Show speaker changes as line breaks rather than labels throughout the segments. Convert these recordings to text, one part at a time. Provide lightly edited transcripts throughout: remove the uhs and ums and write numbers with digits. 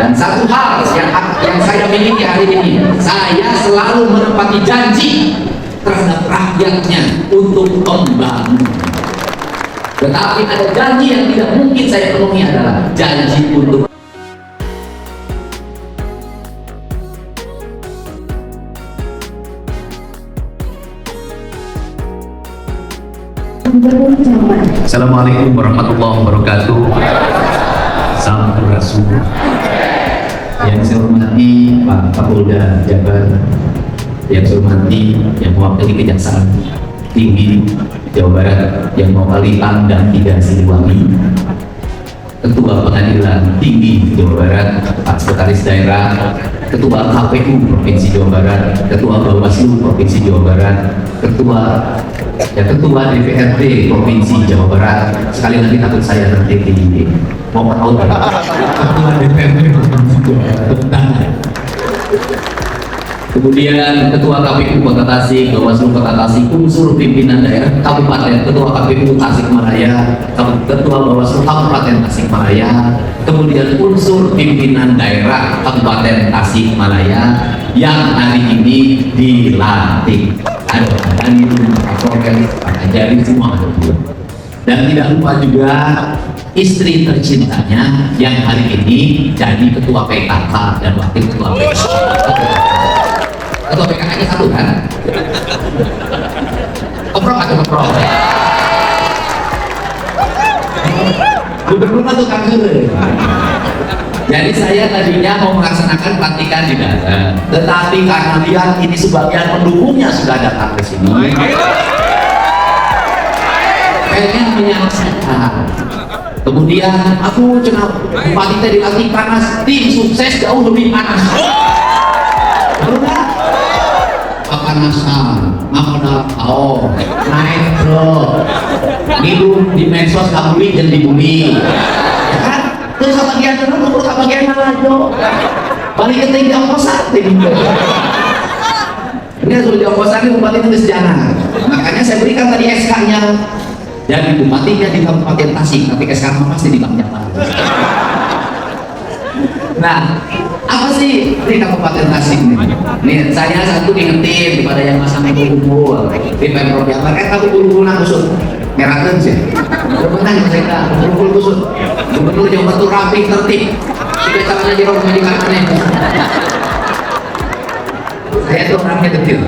Dan satu hal yang saya miliki hari ini, saya selalu menepati janji terhadap rakyatnya untuk membangun. Tetapi ada janji yang tidak mungkin saya penuhi, adalah janji untuk
Assalamualaikum warahmatullahi wabarakatuh. Sampurasun. Yang saya hormati Pak Kapolda Jabar, yang saya hormati yang mewakili Kejaksaan Tinggi Jawa Barat, yang mewakili Pangdam 3 Siliwangi, Ketua Pengadilan Tinggi Jawa Barat, Pak Sekretaris Daerah, Ketua KPU Provinsi Jawa Barat, Ketua Bawaslu Provinsi Jawa Barat, Ketua DPRD Provinsi Jawa Barat. Sekali lagi takut saya nanti di mau tahu Ketua DPRD Provinsi Jawa Barat. Kemudian Ketua KPU Kota Tasik, Bawaslu Kota Tasik, unsur pimpinan daerah Kabupaten, Ketua KPU Tasikmalaya, Ketua Bawaslu Kabupaten Tasikmalaya, kemudian unsur pimpinan daerah Kabupaten Tasikmalaya yang hari ini dilantik. Ada dan itu Pak Kapolres, Pak Ajari, semua ada. Dan tidak lupa juga istri tercintanya yang hari ini jadi Ketua PKK dan Wakil Ketua PKK. Ketua PKK-nya satu kan? Keprok atau keprok? Gubernur atau kanker? Jadi saya tadinya mau melaksanakan pelantikan di dalam, tetapi karena lihat ini sebagian pendukungnya sudah datang ke sini, pengen menyaksikan. Kemudian aku cenah bupati tadi dilantik panas, tim sukses jauh lebih panas. Kepanasan, mau naik bro, hidup di medsos gak bully dan dibully, ya kan? Terus bagian dulu, bagian mana balik ke tinggi ongkosan ini sudah di ongkosan, bupati itu sejarah. Makanya saya berikan tadi SK-nya jadi bupatinya di Kabupaten Tasik, tapi SK-nya pasti di Bang Jabar. Nah, apa sih di Kabupaten Tasik ini? Nih, saya satu ngingetin kepada yang masa kumpul di Pemprov Jabar, kamu kumpul kusut merah sih. Benar saya kumpul kusut. Gubernur Jawa Barat rapi tertib. Tidak caranya jeruk menjadikan aneh. Saya itu orangnya detil.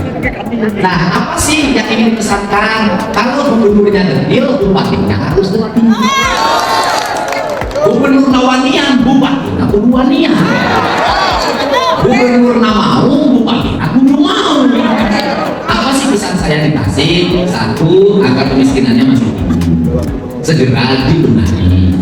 Nah, apa sih yang ingin dipesankan? Kalau gubernurnya detil, bupatinya harus detil. Gubernur nawanian, bupatinya kuduanian. Gubernur namau, bupatinya kudu mau. Apa sih pesan saya dikasih? Satu, agar kemiskinannya masih tinggi, segera dibenahi.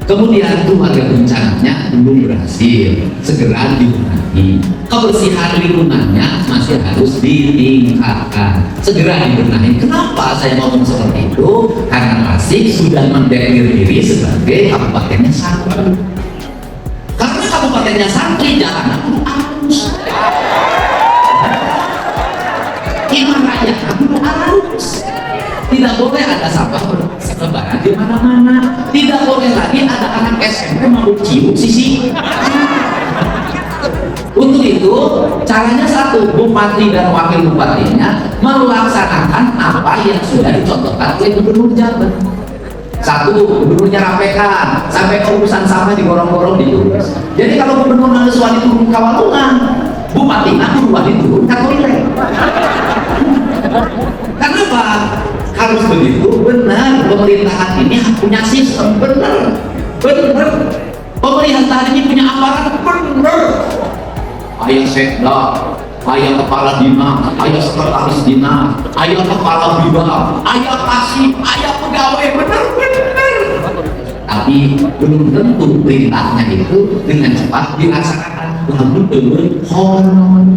Kemudian keluarga bencananya belum berhasil, segera dibenahi. Kebersihan lingkungannya masih harus ditingkatkan, segera dibenahi. Kenapa saya ngomong seperti itu? Karena Tasik sudah mendeklir diri sebagai kabupatennya santri. Karena kabupatennya santri, jalannya kudu halus, iman rakyatnya kudu halus. Tidak boleh ada sampah bertebaran di mana-mana. Tidak boleh lagi ada anak SMP mau cium sisi. Untuk itu, caranya satu, bupati dan wakil bupatinya melaksanakan apa yang sudah dicontohkan oleh Gubernur Jabar. Satu, gubernurnya rapekan, sampai urusan sampah digorong-gorong ditulis. Jadi kalau gubernur Nangsuan itu Kawalungan, bupati Nangsuan itu toilet. Kenapa? Harus begitu, benar. Pemerintahan ini punya sistem, benar. Pemerintahan ini punya aparat, benar. Ayah sekda, ayah kepala dinas, ayah sekretaris dinas, ayah kepala bidang, ayah kasih, ayah pegawai, benar. Tapi belum tentu perintahnya itu dengan cepat dilaksanakan. Lalu dengan hormat.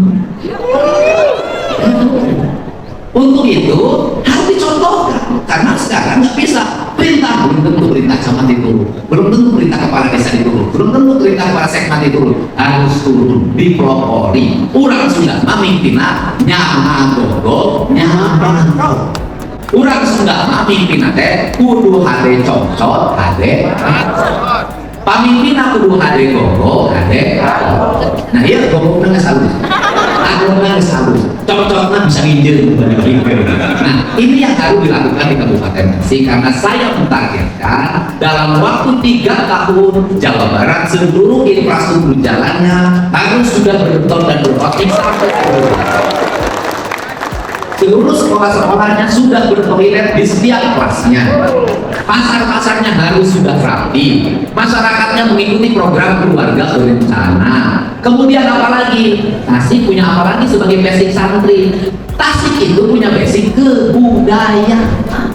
Untuk itu harus dicontohkan, karena sekarang nggak bisa perintah, belum tentu perintah camat itu, belum tentu perintah kepala desa itu, belum tentu perintah kepala sekmat itu, harus turun dipelopori. Orang sudah memimpinnya nyaman gogo nyaman. Orang sudah memimpinnya teh kudu hade cocok hade. Pamimpinnya kudu hade gogo hade. pernah bisa nginjil. Nah, ini yang harus dilakukan di Kabupaten Tasik karena saya mentargetkan dalam waktu 3 tahun Jawa Barat seluruh infrastruktur jalannya harus sudah berbeton dan berpakaian sampai ke bawah. Seluruh sekolah-sekolahnya sudah bertoilet di setiap kelasnya. Pasar-pasarnya harus sudah rapi. Masyarakatnya mengikuti program keluarga berencana. Kemudian apalagi? Tasik punya apa lagi sebagai basic santri? Tasik itu punya basic kebudayaan.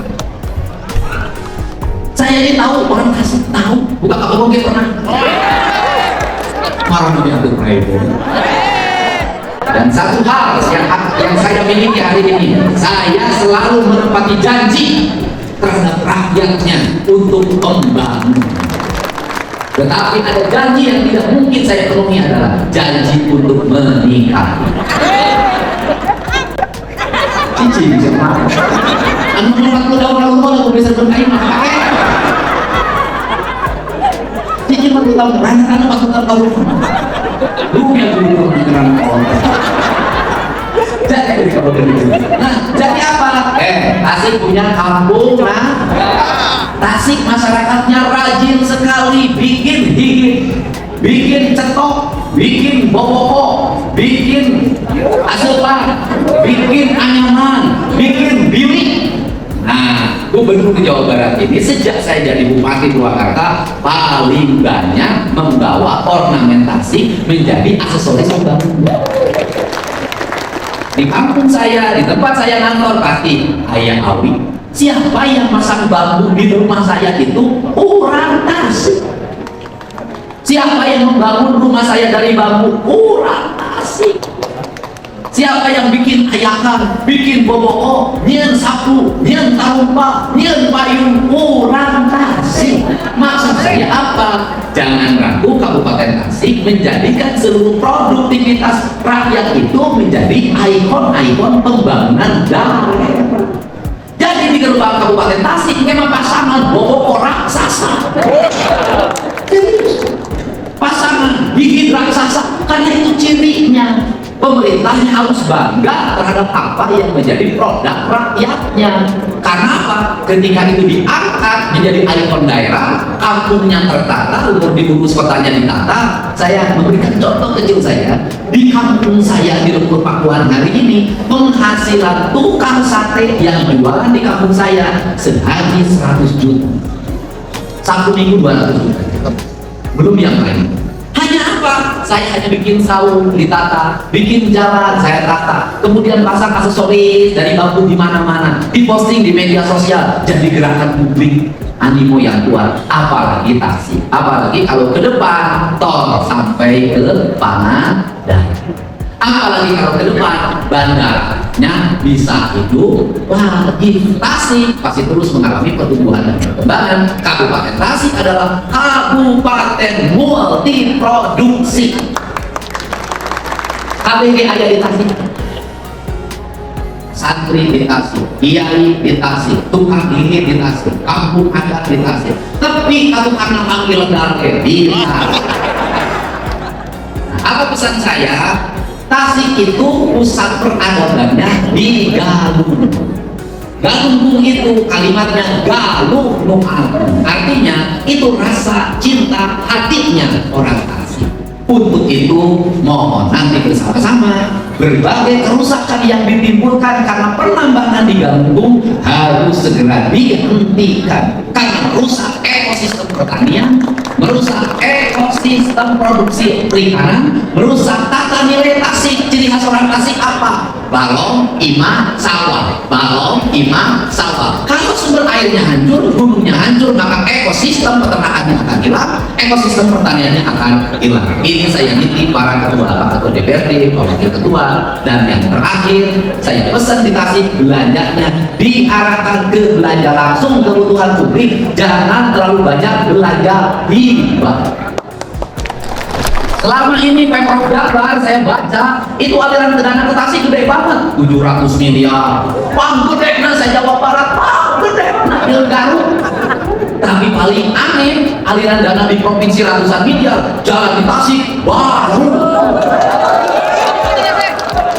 Saya ini tahu, orang Tasik tahu. Bukan Pak Boge pernah. Marah itu private. Dan satu hal yang saya miliki hari ini, saya selalu menepati janji terhadap rakyatnya untuk membangun. Tetapi ada janji yang tidak mungkin saya penuhi adalah janji untuk menikah. Cici bisa marah. Anu 40 tahun lalu aku bisa berkain maka Cici 40 tahun terakhir, anu 40 tahun lalu. Lu yang dulu pemikiran orang. Jadi nah, jadi apa? Tasik punya kampung, nah. Tasik masyarakatnya rajin sekali bikin higit, bikin cetok, bikin boboko, bikin asupan, bikin anyaman, bikin bilik. Nah, Gubernur Jawa Barat ini sejak saya jadi Bupati Purwakarta paling banyak membawa ornamentasi menjadi aksesoris pembangunan. Di kampung saya, di tempat saya ngantor pasti ayah awi. Siapa yang masang bambu di rumah saya itu orang Tasik. Siapa yang membangun rumah saya dari bambu orang Tasik. Siapa yang bikin ayakan, bikin boboko, nyen sapu, nyen tarumpa, nyen payung, orang Tasik. Maksud saya apa? Jangan ragu Kabupaten Tasik menjadikan seluruh produktivitas rakyat itu menjadi ikon-ikon pembangunan daerah. Jadi di gerbang Kabupaten Tasik memang pasangan boboko raksasa. Pasangan bikin raksasa karena itu cirinya. Pemerintahnya harus bangga terhadap apa yang menjadi produk rakyatnya. Karena apa? Ketika itu diangkat menjadi ikon daerah, kampungnya tertata, untuk diurus kotanya ditata. Saya memberikan contoh kecil saya di kampung saya di Lembur Pakuan hari ini, penghasilan tukang sate yang jualan di kampung saya sehari 100 juta, 1 minggu 200 juta, belum yang lain. Hanya apa? Saya hanya bikin saung ditata, bikin jalan saya tata, kemudian pasang aksesoris dari bambu di mana-mana, diposting di media sosial, jadi gerakan publik, animo yang kuat. Apalagi Tasik, apalagi kalau ke depan tol sampai ke Pangandaran. Apalagi kalau ke depan bandaranya bisa hidup lagi. Tasik pasti terus mengalami pertumbuhan dan perkembangan. Kabupaten Tasik adalah kabupaten multi produksi. KBG ada di Tasik, santri di Tasik, kiai di Tasik, tukang gigi di Tasik, kampung adat di Tasik, tapi kampung anak panggil darke di Tasik. Apa pesan saya? Tasik itu pusat peradabannya di Galung. Galunggung itu kalimatnya Galung Nu'al. Artinya itu rasa cinta hatinya orang Tasik. Untuk itu mohon nanti bersama-sama berbagai kerusakan yang ditimbulkan karena penambangan di Galunggung harus segera dihentikan karena merusak ekosistem pertanian, merusak ekosistem produksi perikanan, merusak tata nilai Tasik. Ciri khas orang Tasik apa? Balong, imah, sawah. Balong, imah, sawah. Kalau sumber airnya hancur, gunungnya hancur, maka ekosistem peternakannya akan hilang, ekosistem pertaniannya akan hilang. Ini saya nitip para ketua DPRD, wakil ketua, dan yang terakhir saya pesan di Tasik belanjanya diarahkan ke belanja langsung kebutuhan publik, jangan terlalu banyak belanja hibah. Selama ini Pemprov Jabar saya baca itu aliran dana ke Tasik gede banget, 700 miliar. Wah gede, nah saya Jawa Barat, wah gede, nah Garut. Tapi paling aneh aliran dana di provinsi ratusan miliar, jalan di Tasik baru.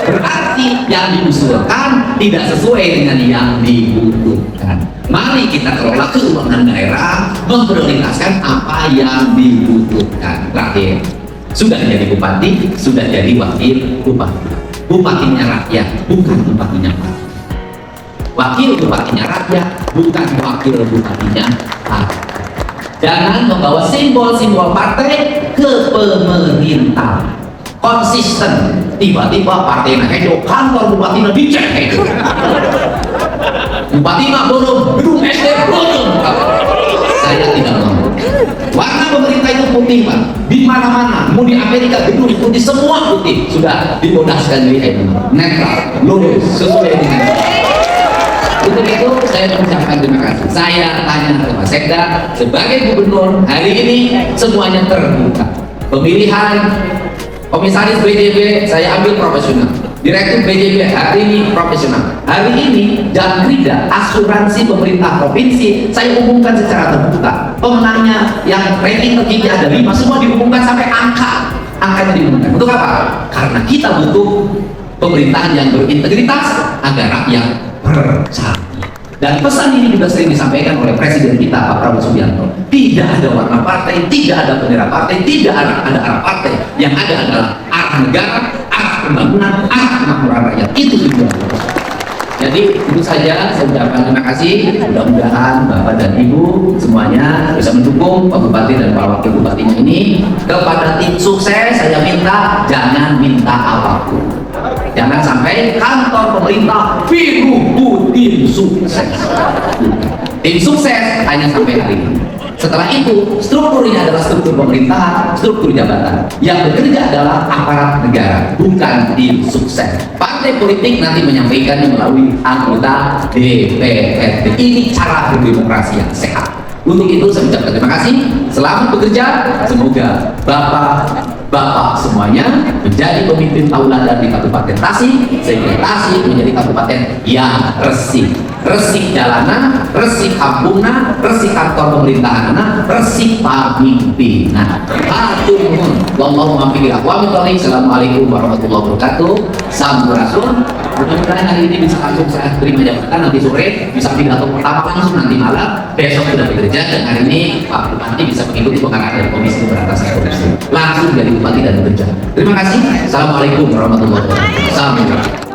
Berarti yang diusulkan
tidak sesuai dengan yang dibutuhkan. Mari kita kelola keuangan daerah, memprioritaskan apa yang dibutuhkan. Terakhir, sudah jadi bupati, sudah jadi wakil bupati. Bupatinya rakyat, bukan bupatinya partai. Wakil bupatinya rakyat, bukan wakil bupatinya partai. Jangan membawa simbol-simbol partai ke pemerintah. Konsisten. Tiba-tiba partai nak kejo kantor bupati nak dicek kejo. Bupati nak belum, gedung SD belum. Saya tidak mau. Warna pemerintah itu putih, Pak. Di mana-mana, mau di Amerika gedung putih, semua putih. Sudah dimodaskan jadi netral, lurus, sesuai dengan. Untuk itu saya mengucapkan terima kasih. Saya tanya ke Mas Sekda, sebagai gubernur hari ini semuanya terbuka. Pemilihan komisaris BJB saya ambil profesional. Direktur BJB hari ini profesional. Hari ini Jangkrida asuransi pemerintah provinsi saya umumkan secara terbuka. Pemenangnya yang ranking tertinggi ada 5 semua diumumkan sampai angkanya diumumkan. Untuk apa? Karena kita butuh pemerintahan yang berintegritas agar rakyat percaya. Dan pesan ini juga sering disampaikan oleh Presiden kita Pak Prabowo Subianto. Tidak ada warna partai, tidak ada bendera partai, tidak ada arah partai. Yang ada adalah arah negara, arah pembangunan, arah kemakmuran rakyat. Itu tujuan. Jadi itu saja, saya ucapkan terima kasih. Mudah-mudahan Bapak dan Ibu semuanya bisa mendukung Pak Bupati dan Pak Wakil Bupatinya ini. Kepada tim sukses saya minta jangan minta apapun. Jangan sampai kantor pemerintah biru tim sukses. Tim sukses hanya sampai hari ini. Setelah itu, strukturnya adalah struktur pemerintahan, struktur jabatan. Yang bekerja adalah aparat negara, bukan tim sukses. Partai politik nanti menyampaikannya melalui anggota DPRD. Ini cara berdemokrasi yang sehat. Untuk itu saya ucapkan terima kasih. Selamat bekerja. Semoga Bapak semuanya menjadi pemimpin tauladan di Kabupaten Tasik, sehingga Tasik menjadi kabupaten yang resik. Resik jalanan, resik kampungna, resik kantor pemerintahan, resik pemimpinan. Hatur nuhun. Wallahumma fiqih aqwamit thoriq. Assalamualaikum warahmatullahi wabarakatuh. Sampurasun. Mudah-mudahan hari ini bisa langsung saya terima jabatan, nanti sore bisa pidato pertama langsung, nanti malam, besok sudah bekerja, dan hari ini Pak Bupati bisa mengikuti pengarahan dari Komisi Pemberantasan Korupsi langsung dari Bupati dan bekerja. Terima kasih. Assalamualaikum warahmatullahi wabarakatuh. Salam.